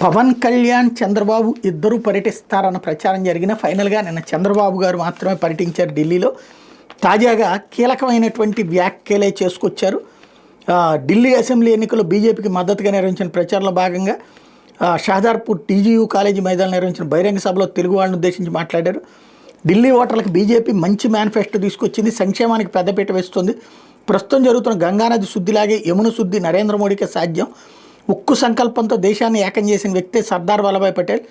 పవన్ కళ్యాణ్ చంద్రబాబు ఇద్దరు పర్యటిస్తారన్న ప్రచారం జరిగిన ఫైనల్గా నిన్న చంద్రబాబు గారు మాత్రమే పర్యటించారు ఢిల్లీలో. తాజాగా కీలకమైనటువంటి వ్యాఖ్యలే చేసుకొచ్చారు. ఢిల్లీ అసెంబ్లీ ఎన్నికల్లో బీజేపీకి మద్దతుగా నిర్వహించిన ప్రచారంలో భాగంగా షాదార్పూర్ టీజీయూ కాలేజీ మైదానంలో నిర్వహించిన బహిరంగ సభలో తెలుగు వాళ్ళని ఉద్దేశించి మాట్లాడారు. ఢిల్లీ ఓటర్లకు బీజేపీ మంచి మేనిఫెస్టో తీసుకొచ్చింది, సంక్షేమానికి పెద్దపీట వేస్తుంది. ప్రస్తుతం జరుగుతున్న గంగానది శుద్ధిలాగే యమున శుద్ధి నరేంద్ర మోడీకే సాధ్యం. ఉక్కు సంకల్పంతో దేశాన్ని ఏకం చేసిన వ్యక్తే సర్దార్ వల్లభాయ్ పటేల్.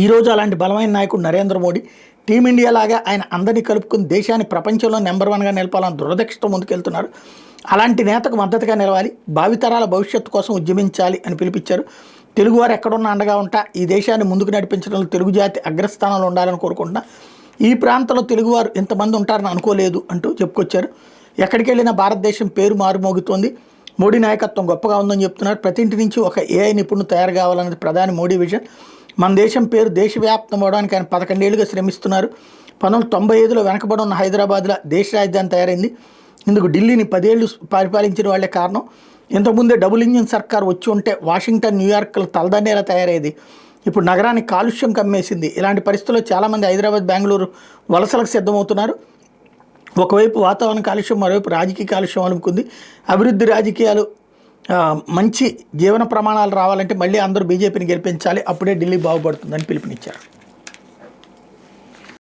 ఈరోజు అలాంటి బలమైన నాయకుడు నరేంద్ర మోడీ. టీమిండియా లాగా ఆయన అందరినీ కలుపుకుని దేశాన్ని ప్రపంచంలో నెంబర్ 1గా నిలపాలని దురదృష్టం ముందుకెళ్తున్నారు. అలాంటి నేతకు మద్దతుగా నిలవాలి, భావితరాల భవిష్యత్తు కోసం ఉద్యమించాలి అని పిలిపించారు. తెలుగువారు ఎక్కడున్నా అండగా ఉంటా, ఈ దేశాన్ని ముందుకు నడిపించడంలో తెలుగు జాతి అగ్రస్థానంలో ఉండాలని కోరుకుంటున్నా. ఈ ప్రాంతంలో తెలుగువారు ఇంతమంది ఉంటారని అనుకోలేదు అంటూ చెప్పుకొచ్చారు. ఎక్కడికి వెళ్ళినా భారతదేశం పేరు మారుమోగుతోంది. మోడీ నాయకత్వం గొప్పగా ఉందని చెప్తున్నారు. ప్రతి ఇంటి నుంచి ఒక ఏఐ నిపుణుడు తయారు కావాలన్నది ప్రధాని మోడీ విజన్. మన దేశం పేరు దేశవ్యాప్తం అవడానికి ఆయన 11 ఏళ్లుగా శ్రమిస్తున్నారు. 1995లో వెనకబడి ఉన్న హైదరాబాద్లో దేశ రాజధాని తయారైంది. ఇందుకు ఢిల్లీని 10 ఏళ్ళు పరిపాలించిన వాళ్లే కారణం. ఇంతకుముందే డబుల్ ఇంజిన్ సర్కార్ వచ్చి ఉంటే వాషింగ్టన్, న్యూయార్క్లో తలదండేలా తయారయ్యేది. ఇప్పుడు నగరానికి కాలుష్యం కమ్మేసింది. ఇలాంటి పరిస్థితుల్లో చాలామంది హైదరాబాద్, బెంగళూరు వలసలకు సిద్ధమవుతున్నారు. ఒకవైపు వాతావరణ కాలుష్యం, మరోవైపు రాజకీయ కాలుష్యం అలుముకుంది. అభివృద్ధి, రాజకీయాలు, మంచి జీవన ప్రమాణాలు రావాలంటే మళ్ళీ అందరూ బీజేపీని గెలిపించాలి, అప్పుడే ఢిల్లీ బాగుపడుతుందని పిలుపునిచ్చారు.